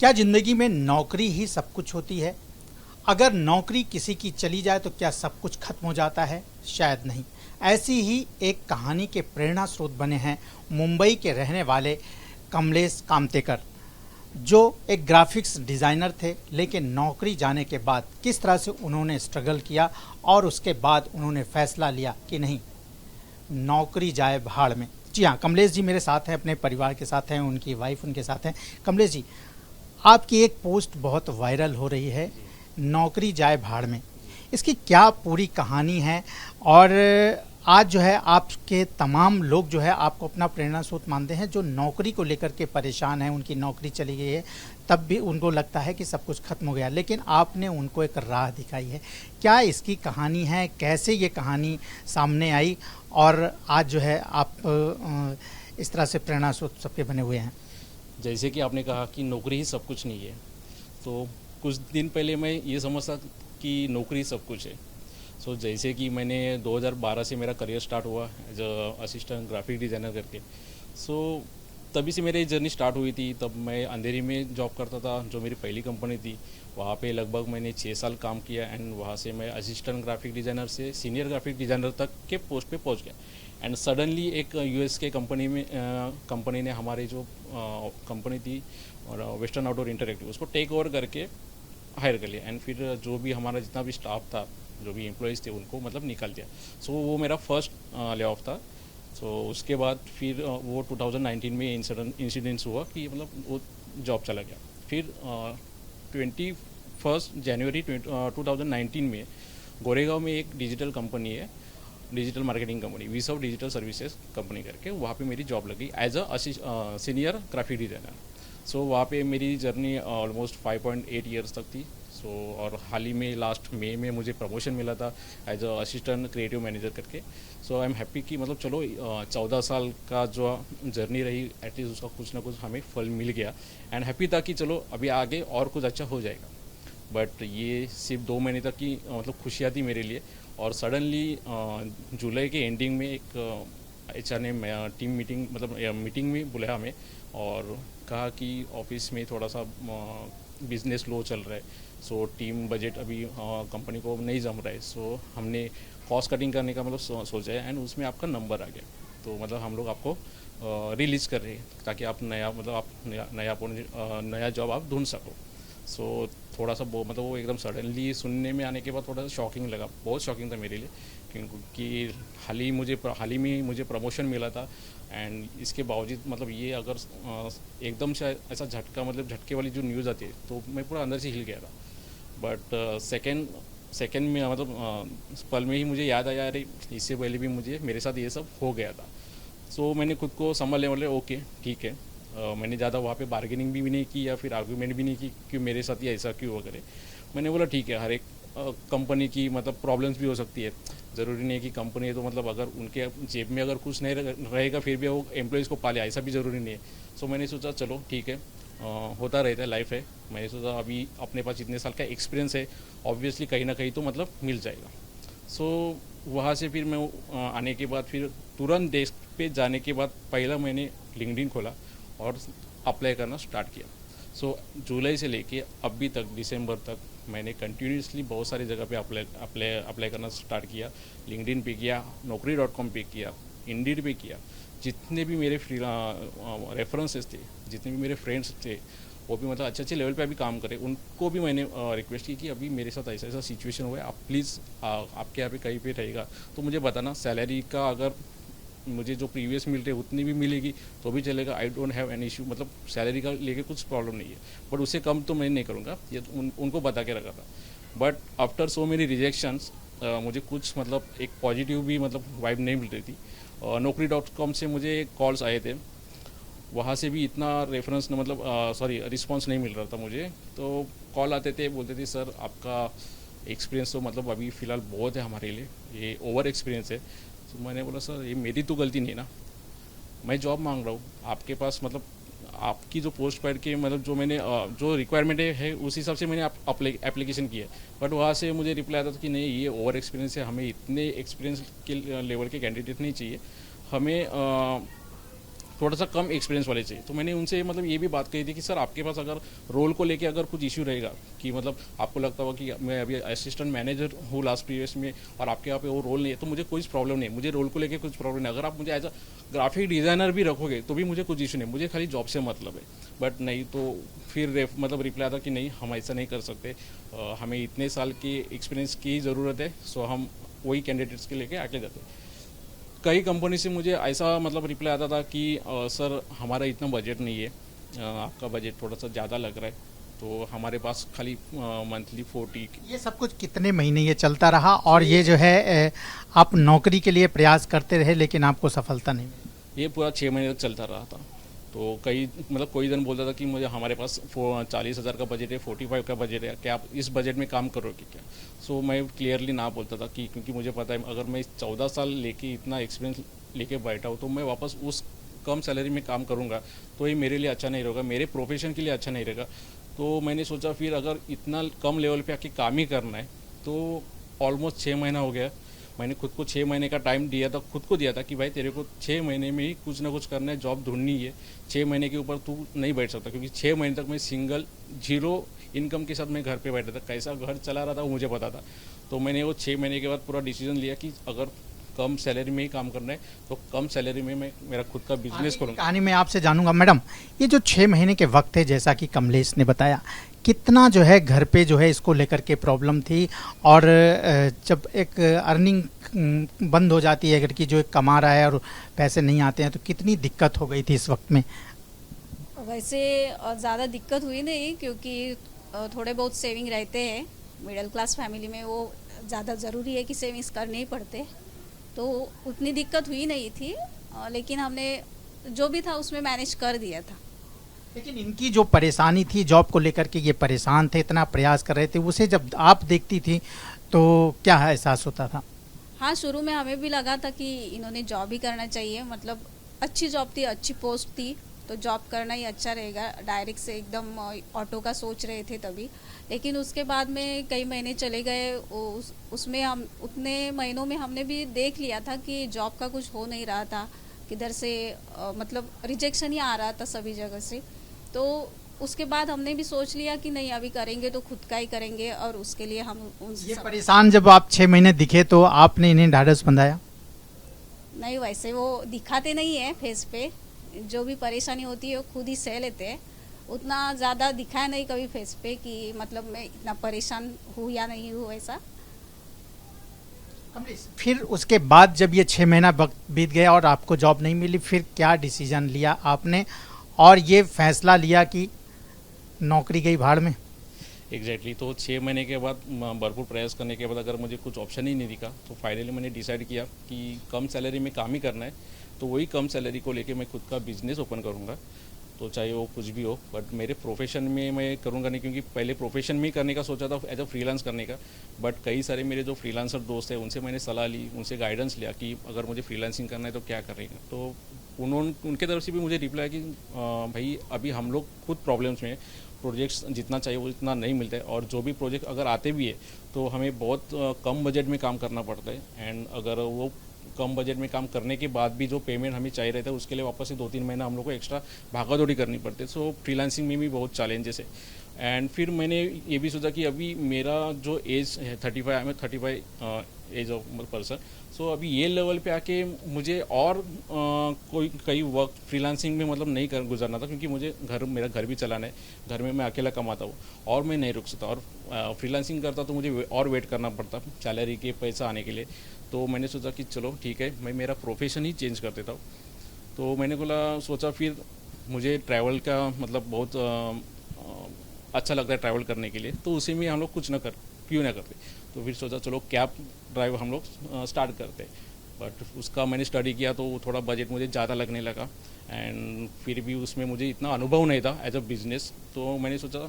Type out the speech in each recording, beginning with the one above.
क्या जिंदगी में नौकरी ही सब कुछ होती है? अगर नौकरी किसी की चली जाए तो क्या सब कुछ खत्म हो जाता है? शायद नहीं। ऐसी ही एक कहानी के प्रेरणा स्रोत बने हैं मुंबई के रहने वाले कमलेश कामतेकर, जो एक ग्राफिक्स डिज़ाइनर थे, लेकिन नौकरी जाने के बाद किस तरह से उन्होंने स्ट्रगल किया और उसके बाद उन्होंने फैसला लिया कि नहीं, नौकरी जाए भाड़ में। जी हाँ, कमलेश जी मेरे साथ हैं, अपने परिवार के साथ हैं, उनकी वाइफ उनके साथ हैं। कमलेश जी, आपकी एक पोस्ट बहुत वायरल हो रही है, नौकरी जाए भाड़ में। इसकी क्या पूरी कहानी है? और आज जो है आपके तमाम लोग जो है आपको अपना प्रेरणा स्रोत मानते हैं, जो नौकरी को लेकर के परेशान हैं, उनकी नौकरी चली गई है, तब भी उनको लगता है कि सब कुछ खत्म हो गया, लेकिन आपने उनको एक राह दिखाई है। क्या इसकी कहानी है? कैसे ये कहानी सामने आई और आज जो है आप इस तरह से प्रेरणा स्रोत सबके बने हुए हैं? जैसे कि आपने कहा कि नौकरी ही सब कुछ नहीं है, तो कुछ दिन पहले मैं ये समझता कि नौकरी सब कुछ है। जैसे कि मैंने 2012 से मेरा करियर स्टार्ट हुआ as a assistant graphic designer करके। तभी से मेरी जर्नी स्टार्ट हुई थी। तब मैं अंधेरी में जॉब करता था, जो मेरी पहली कंपनी थी। वहाँ पे लगभग मैंने 6 साल काम किया एंड वहाँ से मैं असिस्टेंट ग्राफिक डिज़ाइनर से सीनियर ग्राफिक डिज़ाइनर तक के पोस्ट पे पहुँच गया। एंड सडनली एक यूएस के कंपनी ने हमारी जो कंपनी थी और वेस्टर्न आउटडोर इंटरैक्टिव, उसको टेक ओवर करके हायर कर लिया। एंड फिर जो भी हमारा जितना भी स्टाफ था, जो भी एम्प्लॉयज़ थे, उनको मतलब निकाल दिया। वो मेरा फर्स्ट ले ऑफ था। उसके बाद फिर वो 2019 में इंसिडेंट्स हुआ कि मतलब वो जॉब चला गया। फिर 21 जनवरी 2019 में गोरेगांव में एक डिजिटल कंपनी है, digital marketing company, Vsoft digital services company करके, वहाँ पे मेरी जॉब लगी as a senior graphic designer. वहाँ पे मेरी जर्नी ऑलमोस्ट 5.8 ईयर्स तक थी। और हाल ही में लास्ट मई में मुझे प्रमोशन मिला था as a assistant creative manager करके। आई एम हैप्पी कि मतलब चलो 14 साल का जो जर्नी रही, एटलीस्ट उसका कुछ ना कुछ हमें फल मिल गया। एंड हैप्पी था कि चलो अभी आगे और कुछ अच्छा हो जाएगा। बट ये सिर्फ 2 महीने तक की मतलब खुशियाँ थी मेरे लिए। और सडनली जुलाई के एंडिंग में एक HR ने टीम मीटिंग मतलब मीटिंग में बुलाया हमें और कहा कि ऑफिस में थोड़ा सा बिजनेस लो चल रहा है। टीम बजट अभी कंपनी को नहीं जम रहा है। हमने कॉस्ट कटिंग करने का मतलब सोचा है एंड उसमें आपका नंबर आ गया। तो मतलब हम लोग आपको रिलीज़ कर रहे हैं ताकि आप नया जॉब आप ढूंढ सको। थोड़ा सा मतलब वो एकदम सडनली सुनने में आने के बाद थोड़ा सा शॉकिंग लगा, बहुत शॉकिंग था मेरे लिए, क्योंकि हाल ही में मुझे प्रमोशन मिला था। एंड इसके बावजूद मतलब ये अगर एकदम से ऐसा झटके वाली जो न्यूज़ आती है, तो मैं पूरा अंदर से हिल गया था। बट सेकेंड में मतलब पल में ही मुझे याद आया, अरे इससे पहले भी मेरे साथ ये सब हो गया था। मैंने खुद को संभालने वाले, ओके ठीक है। मैंने ज़्यादा वहाँ पे बार्गेनिंग भी नहीं की या फिर आर्गूमेंट भी नहीं की कि मेरे साथ ये ऐसा क्यों वगैरह। मैंने बोला ठीक है, हर एक कंपनी की मतलब प्रॉब्लम्स भी हो सकती है। ज़रूरी नहीं है कि कंपनी है तो मतलब अगर उनके जेब में अगर कुछ नहीं रहेगा फिर भी वो एम्प्लॉयज़ को पाले, ऐसा भी ज़रूरी नहीं है। मैंने सोचा चलो ठीक है, होता रहता है, लाइफ है। मैंने सोचा अभी अपने पास इतने साल का एक्सपीरियंस है, ऑब्वियसली कहीं ना कहीं तो मतलब मिल जाएगा। वहाँ से फिर मैं आने के बाद फिर तुरंत डेस्क पे जाने के बाद पहला मैंने लिंक्डइन खोला और अप्लाई करना स्टार्ट किया। जुलाई से लेके अभी तक दिसंबर तक मैंने कंटिन्यूसली बहुत सारी जगह पे अप्लाई करना स्टार्ट किया। लिंक्डइन पे किया, naukri.com पे किया, इंडीड पे किया। जितने भी मेरे रेफरेंसेस थे, जितने भी मेरे फ्रेंड्स थे, वो भी मतलब अच्छे लेवल पे अभी काम करें, उनको भी मैंने रिक्वेस्ट की कि अभी मेरे साथ ऐसा ऐसा सिचुएशन हुआ है, आप प्लीज़ आपके यहाँ पे कहीं पे रहेगा तो मुझे बताना। सैलरी का अगर मुझे जो प्रीवियस मिल रही है उतनी भी मिलेगी तो भी चलेगा, I don't have any issue, मतलब सैलरी का लेके कुछ प्रॉब्लम नहीं है, बट उससे कम तो मैं नहीं करूँगा, ये उनको बता के रखा था। But after so many rejections मुझे कुछ मतलब एक पॉजिटिव भी मतलब वाइब नहीं मिल रही थी। naukri.com से मुझे कॉल्स आए थे, वहाँ से भी इतना रेफरेंस मतलब रिस्पॉन्स नहीं मिल रहा था मुझे। तो कॉल आते थे, बोलते थे सर आपका एक्सपीरियंस तो मतलब अभी फ़िलहाल बहुत है हमारे लिए, ये ओवर एक्सपीरियंस है। तो मैंने बोला सर ये मेरी तो गलती नहीं ना, मैं जॉब मांग रहा हूँ आपके पास, मतलब आपकी जो पोस्ट पढ़ के मतलब जो मैंने जो रिक्वायरमेंट है उस हिसाब से मैंने एप्लीकेशन किया। बट वहाँ से मुझे रिप्लाई आता था कि नहीं ये ओवर एक्सपीरियंस है, हमें इतने एक्सपीरियंस के लेवल के कैंडिडेट नहीं चाहिए, हमें थोड़ा सा कम एक्सपीरियंस वाले चाहिए। तो मैंने उनसे मतलब ये भी बात कही थी कि सर आपके पास अगर रोल को लेके अगर कुछ इश्यू रहेगा कि मतलब आपको लगता होगा कि मैं अभी असिस्टेंट मैनेजर हूँ लास्ट प्रीवियस में और आपके यहाँ पे वो रोल नहीं है, तो मुझे कोई प्रॉब्लम नहीं है, मुझे रोल को लेके कुछ प्रॉब्लम नहीं। अगर आप मुझे एज अ ग्राफिक डिज़ाइनर भी रखोगे तो भी मुझे कुछ इशू नहीं, मुझे खाली जॉब से मतलब है। बट नहीं, तो फिर मतलब रिप्लाई आता कि नहीं हम ऐसा नहीं कर सकते, हमें इतने साल की एक्सपीरियंस की ज़रूरत है, सो हम वही कैंडिडेट्स के लेके आगे जाते। कई कंपनी से मुझे ऐसा मतलब रिप्लाई आता था कि सर हमारा इतना बजट नहीं है, आपका बजट थोड़ा सा ज़्यादा लग रहा है, तो हमारे पास खाली मंथली 40। ये सब कुछ कितने महीने ये चलता रहा और ये जो है आप नौकरी के लिए प्रयास करते रहे लेकिन आपको सफलता नहीं मिली? ये पूरा 6 महीने तक चलता रहा था। तो कई मतलब कोई दिन बोलता था कि मुझे हमारे पास 40,000 का बजट है, 45 का बजट है, क्या आप इस बजट में काम करोगे क्या? सो मैं क्लियरली ना बोलता था कि क्योंकि मुझे पता है अगर मैं 14 साल लेके इतना एक्सपीरियंस लेके बैठा हूँ तो मैं वापस उस कम सैलरी में काम करूँगा तो ये मेरे लिए अच्छा नहीं रहेगा, मेरे प्रोफेशन के लिए अच्छा नहीं रहेगा। तो मैंने सोचा फिर अगर इतना कम लेवल पे आके काम ही करना है तो ऑलमोस्ट 6 महीना हो गया, मैंने खुद को 6 महीने का टाइम दिया था, खुद को दिया था कि भाई तेरे को 6 महीने में ही कुछ ना कुछ करना है, जॉब ढूंढनी है। 6 महीने के ऊपर तू नहीं बैठ सकता, क्योंकि 6 महीने तक मैं सिंगल जीरो इनकम के साथ मैं घर पे बैठा था, कैसा घर चला रहा था वो मुझे पता था। तो मैंने वो 6 महीने के बाद पूरा डिसीजन लिया कि अगर कम सैलरी में ही काम करना है तो कम सैलरी में मैं मेरा खुद का बिजनेस करूँगा। कहानी मैं आपसे जानूंगा मैडम, ये जो 6 महीने के वक्त है जैसा कि कमलेश ने बताया, कितना जो है घर पे जो है इसको लेकर के प्रॉब्लम थी और जब एक अर्निंग बंद हो जाती है अगर कि जो एक कमा रहा है और पैसे नहीं आते हैं तो कितनी दिक्कत हो गई थी इस वक्त में? वैसे ज़्यादा दिक्कत हुई नहीं, क्योंकि थोड़े बहुत सेविंग रहते हैं। मिडिल क्लास फैमिली में वो ज़्यादा ज़रूरी है कि सेविंग्स करने ही पड़ते, तो उतनी दिक्कत हुई नहीं थी। लेकिन हमने जो भी था उसमें मैनेज कर दिया था। लेकिन इनकी जो परेशानी थी जॉब को लेकर के, ये परेशान थे, इतना प्रयास कर रहे थे, उसे जब आप देखती थी तो क्या एहसास होता था? हाँ, शुरू में हमें भी लगा था कि इन्होंने जॉब ही करना चाहिए, मतलब अच्छी जॉब थी, अच्छी पोस्ट थी, तो जॉब करना ही अच्छा रहेगा। डायरेक्ट से एकदम ऑटो का सोच रहे थे तभी। लेकिन उसके बाद में कई महीने चले गए, उसमें हम उतने महीनों में हमने भी देख लिया था कि जॉब का कुछ हो नहीं रहा था, किधर से मतलब रिजेक्शन ही आ रहा था सभी जगह से। तो उसके बाद हमने भी सोच लिया कि नहीं, अभी करेंगे तो खुद का ही करेंगे, और उसके लिए हम ये परेशान जब आप 6 महीने दिखे तो आपने इन्हें ढाढ़स बंधाया? नहीं, वैसे वो दिखाते नहीं है फेस पे, जो भी परेशानी होती है वो खुद ही सह लेते हैं। उतना ज़्यादा दिखाया नहीं कभी फेस पे कि मतलब मैं इतना परेशान हूँ या नहीं हूँ ऐसा। फिर उसके बाद जब ये 6 महीना वक्त बीत गया और आपको जॉब नहीं मिली, फिर क्या डिसीजन लिया आपने और ये फैसला लिया कि नौकरी गई भाड़ में? एग्जैक्टली तो 6 महीने के बाद भरपूर प्रयास करने के बाद अगर मुझे कुछ ऑप्शन ही नहीं दिखा तो फाइनली मैंने डिसाइड किया कि कम सैलरी में काम ही करना है, तो वही कम सैलरी को लेके मैं खुद का बिजनेस ओपन करूँगा। तो चाहे वो कुछ भी हो, बट मेरे प्रोफेशन में मैं करूँगा नहीं, क्योंकि पहले प्रोफेशन में ही करने का सोचा था एज अ फ्रीलांस करने का। बट कई सारे मेरे जो फ्रीलांसर दोस्त हैं उनसे मैंने सलाह ली, उनसे गाइडेंस लिया कि अगर मुझे फ्रीलांसिंग करना है तो क्या करेंगे। तो उनके तरफ से भी मुझे रिप्लाई कि भाई अभी हम लोग खुद प्रॉब्लम्स में, प्रोजेक्ट्स जितना चाहिए वो इतना नहीं मिलता है, और जो भी प्रोजेक्ट अगर आते भी है तो हमें बहुत कम बजट में काम करना पड़ता है। एंड अगर वो कम बजट में काम करने के बाद भी जो पेमेंट हमें चाहिए रहता है उसके लिए वापस से 2-3 महीना हम लोग को एक्स्ट्रा भागा दौड़ी करनी पड़ती है। सो फ्रीलांसिंग में भी बहुत चैलेंजेस है। एंड फिर मैंने ये भी सोचा कि अभी मेरा जो एज है 35 एज ऑफ पर्सन, सो अभी ये लेवल पे आके मुझे और कोई कई वर्क फ्रीलांसिंग में मतलब नहीं कर गुजरना था, क्योंकि मुझे मेरा घर भी चलाना है, घर में मैं अकेला कमाता हूँ और मैं नहीं रुक सकता, और फ्रीलांसिंग करता तो मुझे और वेट करना पड़ता सैलरी के पैसा आने के लिए। तो मैंने सोचा कि चलो ठीक है, मैं मेरा प्रोफेशन ही चेंज कर देता हूँ। तो मैंने सोचा फिर मुझे ट्रैवल का मतलब बहुत अच्छा लगता है ट्रैवल करने के लिए, तो उसी में हम लोग कुछ ना क्यों ना करते। तो फिर सोचा चलो कैब ड्राइव हम लोग स्टार्ट करते। बट उसका मैंने स्टडी किया तो थोड़ा बजट मुझे ज़्यादा लगने लगा, एंड फिर भी उसमें मुझे इतना अनुभव नहीं था एज अ बिजनेस। तो मैंने सोचा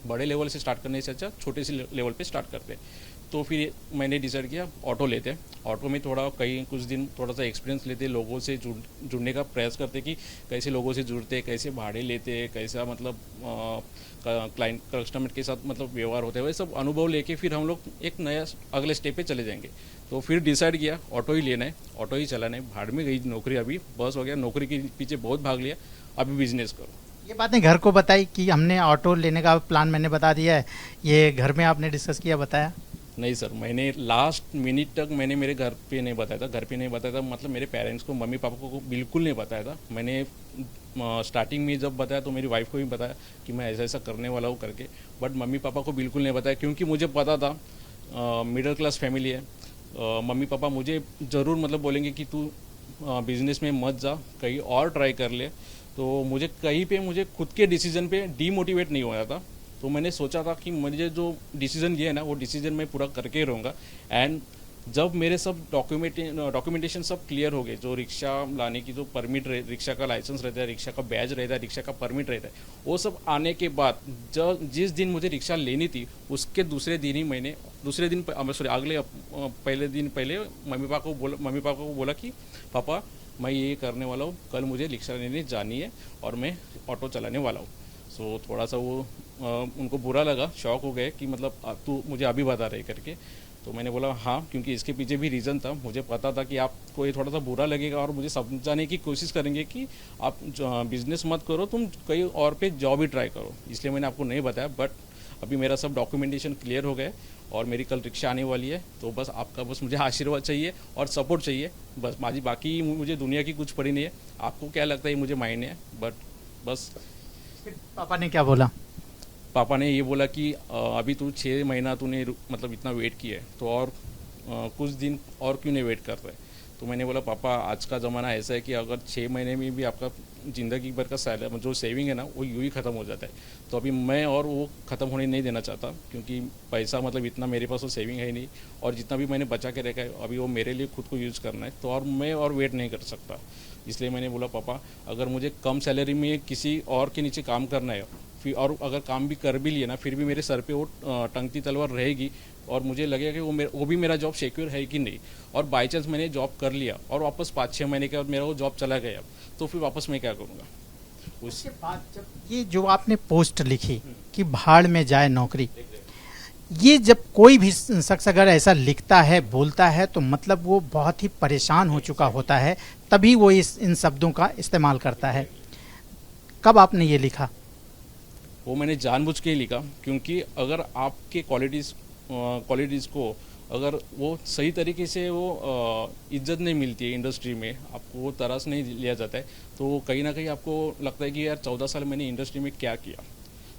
बड़े लेवल से स्टार्ट करने से अच्छा छोटे से लेवल पे स्टार्ट करते। तो फिर मैंने डिसाइड किया ऑटो लेते हैं। ऑटो में कुछ दिन थोड़ा सा एक्सपीरियंस लेते, लोगों से जुड़ने का प्रयास करते कि कैसे लोगों से जुड़ते, कैसे भाड़े लेते, कैसा मतलब क्लाइंट कस्टमर के साथ मतलब व्यवहार होता है, वही सब अनुभव लेके फिर हम लोग एक नया अगले स्टेप पे चले जाएंगे। तो फिर डिसाइड किया ऑटो ही लेना है, ऑटो ही चलाना है। भाड़ में गई नौकरी, अभी बस हो गया, नौकरी के पीछे बहुत भाग लिया, अभी बिजनेस करो। ये बातें घर को बताई कि हमने ऑटो लेने का प्लान मैंने बता दिया है, ये घर में आपने डिस्कस किया, बताया? नहीं सर, मैंने लास्ट मिनट तक मैंने मेरे घर पे नहीं बताया था, घर पे नहीं बताया था, मतलब मेरे पेरेंट्स को, मम्मी पापा को बिल्कुल नहीं बताया था। मैंने स्टार्टिंग में जब बताया तो मेरी वाइफ को भी बताया कि मैं ऐसा ऐसा करने वाला हूँ करके, बट मम्मी पापा को बिल्कुल नहीं बताया, क्योंकि मुझे पता था मिडिल क्लास फैमिली है। मम्मी पापा मुझे ज़रूर मतलब बोलेंगे कि तू बिजनेस में मत जा, कहीं और ट्राई कर ले। तो मुझे कहीं पे मुझे खुद के डिसीजन पे डीमोटिवेट नहीं होया था। तो मैंने सोचा था कि मुझे जो डिसीजन ये है ना, वो डिसीजन मैं पूरा करके ही रहूँगा। एंड जब मेरे सब डॉक्यूमेंटेशन सब क्लियर हो गए, जो रिक्शा लाने की जो परमिट रिक्शा का लाइसेंस रहता है, रिक्शा का बैज रहता है, रिक्शा का परमिट रहता है, वो सब आने के बाद जब जिस दिन मुझे रिक्शा लेनी थी उसके दूसरे दिन ही मैंने पहले दिन पहले मम्मी पापा को बोला कि पापा मैं ये करने वाला हूँ, कल मुझे रिक्शा लेने जानी है और मैं ऑटो चलाने वाला हूँ। सो थोड़ा सा वो उनको बुरा लगा, शॉक हो गए कि मतलब तू मुझे अभी बता रहे करके। तो मैंने बोला हाँ, क्योंकि इसके पीछे भी रीज़न था, मुझे पता था कि आपको ये थोड़ा सा बुरा लगेगा और मुझे समझाने की कोशिश करेंगे कि आप बिजनेस मत करो, तुम कहीं और पे जॉब ही ट्राई करो, इसलिए मैंने आपको नहीं बताया। बट अभी मेरा सब डॉक्यूमेंटेशन क्लियर हो गया और मेरी कल रिक्शा आने वाली है। तो बस आपका बस मुझे आशीर्वाद चाहिए और सपोर्ट चाहिए, बस बाकी मुझे दुनिया की कुछ पड़ी नहीं है। आपको क्या लगता है मुझे मायने है, बट बस। पापा ने क्या बोला? पापा ने ये बोला कि अभी तू 6 महीना तूने मतलब इतना वेट किया है, तो और कुछ दिन और क्यों नहीं वेट कर रहे? तो मैंने बोला पापा आज का ज़माना ऐसा है कि अगर 6 महीने में भी आपका ज़िंदगी भर का सैलरी जो सेविंग है ना, वो यूँ ही ख़त्म हो जाता है। तो अभी मैं और वो ख़त्म होने नहीं देना चाहता, क्योंकि पैसा मतलब इतना मेरे पास तो सेविंग है नहीं, और जितना भी मैंने बचा के रखा है अभी वो मेरे लिए खुद को यूज़ करना है। तो और मैं और वेट नहीं कर सकता, इसलिए मैंने बोला पापा अगर मुझे कम सैलरी में किसी और के नीचे काम करना है, फिर और अगर काम भी कर भी लिए ना, फिर भी मेरे सर पे वो टंगती तलवार रहेगी और मुझे लगेगा कि वो भी मेरा जॉब सिक्योर है कि नहीं। और बाई चांस मैंने जॉब कर लिया और वापस 5-6 महीने के बाद मेरा वो जॉब चला गया, तो फिर वापस मैं क्या करूँगा? उसके बाद जब ये जो आपने पोस्ट लिखी कि भाड़ में जाए नौकरी, ये जब कोई भी शख्स अगर ऐसा लिखता है, बोलता है, तो मतलब वो बहुत ही परेशान हो चुका होता है, तभी वो इन शब्दों का इस्तेमाल करता है। कब आपने ये लिखा? वो मैंने जानबूझ के ही लिखा, क्योंकि अगर आपके क्वालिटीज़ को अगर वो सही तरीके से वो इज्जत नहीं मिलती है इंडस्ट्री में, आपको वो तरस नहीं लिया जाता है, तो कहीं ना कहीं आपको लगता है कि यार 14 साल मैंने इंडस्ट्री में क्या किया।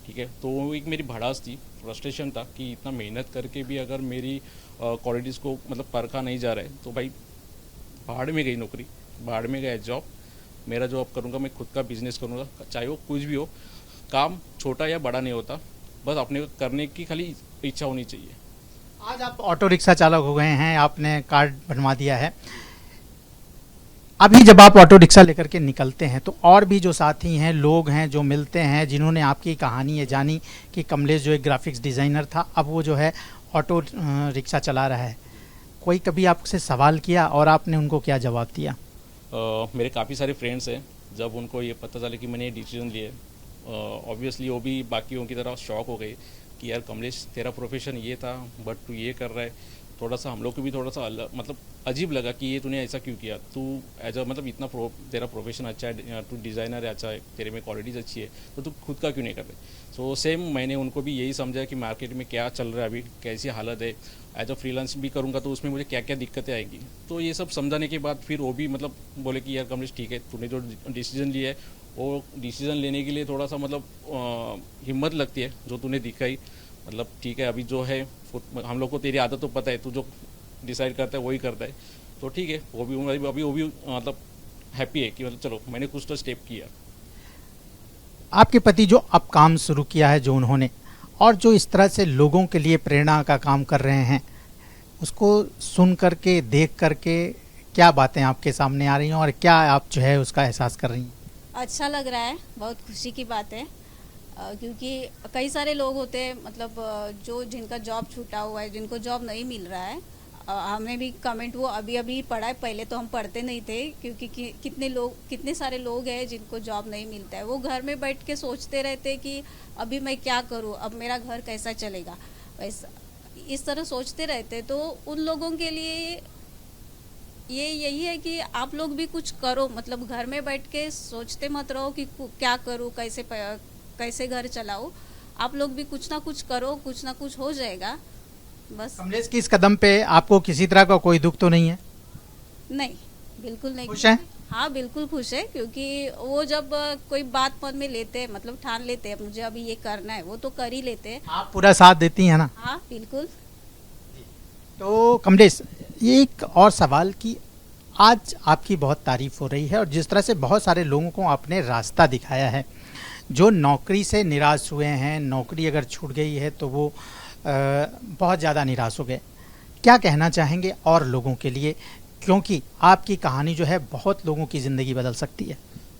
ठीक है, तो वो एक मेरी भड़ास थी, फ्रस्ट्रेशन था कि इतना मेहनत करके भी अगर मेरी क्वालिटीज़ को मतलब परखा नहीं जा रहा है, तो भाई भाड़ में गई नौकरी, भाड़ में गया जॉब। मेरा जॉब करूँगा, मैं खुद का बिजनेस करूँगा, चाहे वो कुछ भी हो, काम छोटा या बड़ा नहीं होता, बस अपने को करने की खाली इच्छा होनी चाहिए। आज आप ऑटो रिक्शा चालक हो गए हैं, आपने कार्ड बनवा दिया है। अभी जब आप ऑटो रिक्शा लेकर के निकलते हैं, तो और भी जो साथी हैं, लोग हैं जो मिलते हैं, जिन्होंने आपकी कहानी ये जानी कि कमलेश जो एक ग्राफिक्स डिज़ाइनर था, अब वो जो है ऑटो रिक्शा चला रहा है, कोई कभी आपसे सवाल किया और आपने उनको क्या जवाब दिया? मेरे काफ़ी सारे फ्रेंड्स हैं, जब उनको ये पता चला कि मैंने ये डिसीजन लिया, ऑब्वियसली वो भी बाकियों की तरह शॉक हो गए कि यार कमलेश तेरा प्रोफेशन ये था बट तू ये कर रहा है। थोड़ा सा हम लोग को भी थोड़ा सा अलग मतलब अजीब लगा कि ये तूने ऐसा क्यों किया, तू एज अ मतलब इतना तेरा प्रोफेशन अच्छा है, तू डिज़ाइनर है, अच्छा है, तेरे में क्वालिटीज़ अच्छी है, तो तू खुद का क्यों नहीं कर रहे? सो सेम मैंने उनको भी यही समझा कि मार्केट में क्या चल रहा है, अभी कैसी हालत है, एज अ फ्रीलांस भी करूँगा तो उसमें मुझे क्या क्या दिक्कतें आएंगी। तो ये सब समझाने के बाद फिर वो भी मतलब बोले कि यार कमलेश ठीक है, तूने जो डिसीजन लिया है वो डिसीजन लेने के लिए थोड़ा सा मतलब हिम्मत लगती है जो तूने दिखाई, मतलब ठीक है, अभी जो है हम लोग को तेरी आदत तो पता है, तू जो डिसाइड करता है वही करता है, तो ठीक है, अभी वो भी मतलब हैप्पी है कि मतलब चलो मैंने कुछ तो स्टेप किया। आपके पति जो अब काम शुरू किया है जो उन्होंने, और जो इस तरह से लोगों के लिए प्रेरणा का काम कर रहे हैं, उसको सुन करके, देख करके क्या बातें आपके सामने आ रही हैं और क्या आप जो है उसका एहसास कर रही हैं? अच्छा लग रहा है, बहुत खुशी की बात है, क्योंकि कई सारे लोग होते हैं मतलब जो जिनका जॉब छूटा हुआ है, जिनको जॉब नहीं मिल रहा है, हमने भी कमेंट वो अभी अभी पढ़ा है, पहले तो हम पढ़ते नहीं थे क्योंकि कितने सारे लोग हैं जिनको जॉब नहीं मिलता है। वो घर में बैठ के सोचते रहते कि अभी मैं क्या करूं, अब मेरा घर कैसा चलेगा, वैसा इस तरह सोचते रहते। तो उन लोगों के लिए ये यही है कि आप लोग भी कुछ करो, मतलब घर में बैठ के सोचते मत रहो कि क्या करूं, कैसे घर चलाऊं। आप लोग भी कुछ ना कुछ करो, कुछ ना कुछ हो जाएगा बस। कमलेश की इस कदम पे आपको किसी तरह का कोई दुख तो नहीं है? नहीं, बिल्कुल नहीं। खुश हैं? हाँ, बिल्कुल खुश है, क्योंकि वो जब कोई बात मन में लेते हैं, मतलब ठान लेते हैं मुझे अभी ये करना है, वो तो कर ही लेते हैं। आप पूरा साथ देती हैं ना? हाँ, बिल्कुल। तो कमलेश, ये एक और सवाल कि आज आपकी बहुत तारीफ हो रही है और जिस तरह से बहुत सारे लोगों को आपने रास्ता दिखाया है, जो नौकरी से निराश हुए हैं, नौकरी अगर छूट गई है तो वो बहुत ज़्यादा निराश हो गए, क्या कहना चाहेंगे और लोगों के लिए, क्योंकि आपकी कहानी जो है बहुत लोगों की ज़िंदगी बदल सकती है?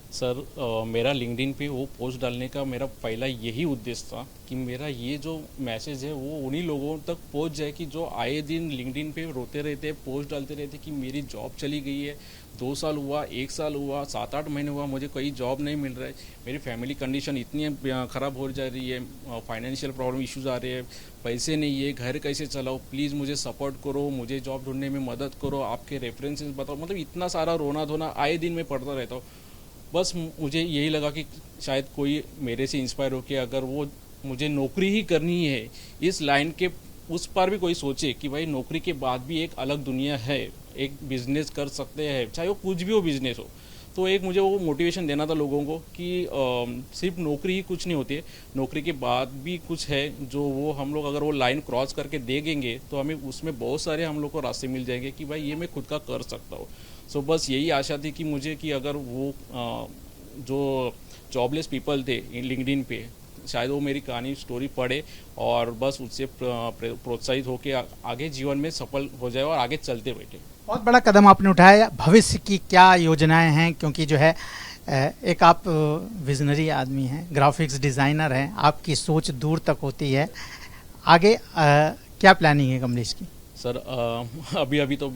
सर मेरा लिंक्डइन पे वो पोस्ट डालने का मेरा पहला यही उद्देश्य था कि मेरा ये जो मैसेज है वो उन्हीं लोगों तक पहुंच जाए कि जो आए दिन लिंक्डइन पे रोते रहते, पोस्ट डालते रहते कि मेरी जॉब चली गई है, 2 साल हुआ, 1 साल हुआ, 7-8 महीने हुआ, मुझे कोई जॉब नहीं मिल रहा है, मेरी फैमिली कंडीशन इतनी ख़राब हो जा रही है, फाइनेंशियल प्रॉब्लम इश्यूज आ रहे हैं, पैसे नहीं है, घर कैसे चलाओ, प्लीज़ मुझे सपोर्ट करो, मुझे जॉब ढूंढने में मदद करो, आपके रेफरेंसेस बताओ। मतलब इतना सारा रोना धोना आए दिन में पढ़ता रहता हूँ। बस मुझे यही लगा कि शायद कोई मेरे से इंस्पायर हो के अगर वो मुझे नौकरी ही करनी है, इस लाइन के उस पर भी कोई सोचे कि भाई नौकरी के बाद भी एक अलग दुनिया है, एक बिजनेस कर सकते हैं, चाहे वो कुछ भी हो बिजनेस हो। तो एक मुझे वो मोटिवेशन देना था लोगों को कि सिर्फ नौकरी ही कुछ नहीं होती है, नौकरी के बाद भी कुछ है जो वो हम लोग अगर वो लाइन क्रॉस करके देखेंगे तो हमें उसमें बहुत सारे हम लोग को रास्ते मिल जाएंगे कि भाई ये मैं खुद का कर सकता हूँ। सो बस यही आशा थी कि मुझे कि अगर वो जो जॉबलेस पीपल थे लिंक्डइन पे, शायद वो मेरी कहानी स्टोरी पढ़े और बस उससे प्रोत्साहित होकर आगे जीवन में सफल हो जाए और आगे चलते बैठे। बहुत बड़ा कदम आपने उठाया। भविष्य की क्या योजनाएं हैं, क्योंकि जो है एक आप विजनरी आदमी हैं, ग्राफिक्स डिज़ाइनर हैं, आपकी सोच दूर तक होती है, आगे क्या प्लानिंग है कमलेश की? सर अभी तो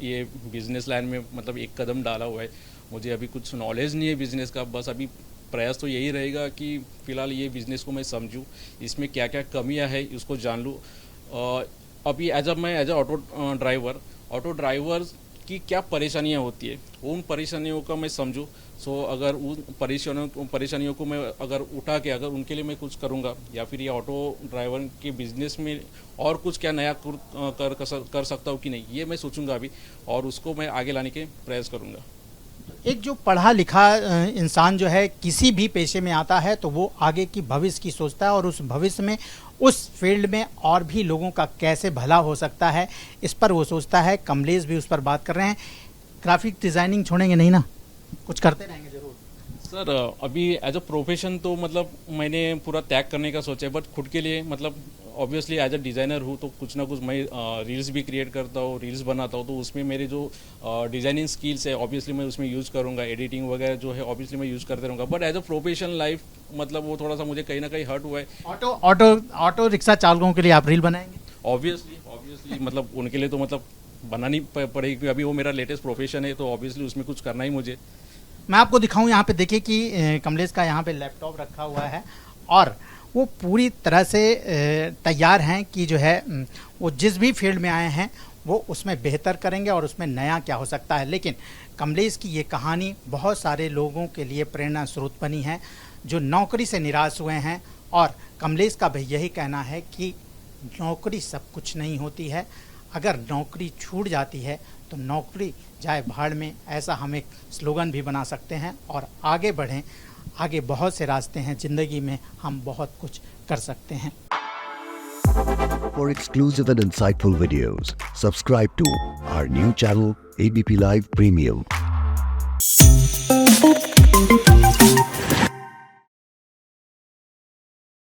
ये बिजनेस लाइन में मतलब एक कदम डाला हुआ है, मुझे अभी कुछ नॉलेज नहीं है बिजनेस का, बस अभी प्रयास तो यही रहेगा कि फ़िलहाल ये बिज़नेस को मैं समझूं, इसमें क्या क्या कमियां है उसको जान लूं। अभी मैं एज ऑटो ड्राइवर की क्या परेशानियां होती है उन परेशानियों का मैं समझूं। सो अगर उन परेशानियों को मैं अगर उठा के अगर उनके लिए मैं कुछ करूंगा या फिर ये ऑटो ड्राइवर के बिजनेस में और कुछ क्या नया कर सकता हूँ कि नहीं, ये मैं सोचूंगा अभी और उसको मैं आगे लाने के प्रयास करूंगा। एक जो पढ़ा लिखा इंसान जो है किसी भी पेशे में आता है तो वो आगे की भविष्य की सोचता है और उस भविष्य में उस फील्ड में और भी लोगों का कैसे भला हो सकता है, इस पर वो सोचता है। कमलेश भी उस पर बात कर रहे हैं। ग्राफिक डिज़ाइनिंग छोड़ेंगे नहीं ना, कुछ करते रहेंगे जरूर? सर अभी एज अ प्रोफेशन तो मतलब मैंने पूरा त्याग करने का सोचा है, बट खुद के लिए मतलब ऑब्वियसली एज अ डिज़ाइनर हूँ तो कुछ ना कुछ मैं रील्स भी क्रिएट करता हूँ, रील्स बनाता हूँ, तो उसमें मेरे जो डिज़ाइनिंग स्किल्स है ऑब्वियसली मैं उसमें यूज़ करूँगा, एडिटिंग वगैरह जो है ऑब्वियसली मैं यूज़ करते रहूँगा। But as a profession life मतलब वो थोड़ा सा मुझे कहीं ना कहीं हर्ट हुआ है। ऑटो रिक्शा चालकों के लिए आप रील बनाएंगे? ऑब्वियसली मतलब उनके लिए तो मतलब बनानी पड़ेगी क्योंकि अभी वो मेरा लेटेस्ट प्रोफेशन है, तो ऑब्वियसली उसमें कुछ करना ही मुझे। मैं आपको दिखाऊं, यहाँ पे देखिए कि कमलेश का यहाँ पे लैपटॉप रखा हुआ है और वो पूरी तरह से तैयार हैं कि जो है वो जिस भी फील्ड में आए हैं वो उसमें बेहतर करेंगे और उसमें नया क्या हो सकता है। लेकिन कमलेश की ये कहानी बहुत सारे लोगों के लिए प्रेरणा स्रोत बनी है जो नौकरी से निराश हुए हैं। और कमलेश का भी यही कहना है कि नौकरी सब कुछ नहीं होती है, अगर नौकरी छूट जाती है तो नौकरी जाए भाड़ में, ऐसा हम एक स्लोगन भी बना सकते हैं और आगे बढ़ें। आगे बहुत से रास्ते हैं ज़िंदगी में, हम बहुत कुछ कर सकते हैं। For exclusive and insightful videos, subscribe to our new channel ABP Live Premium.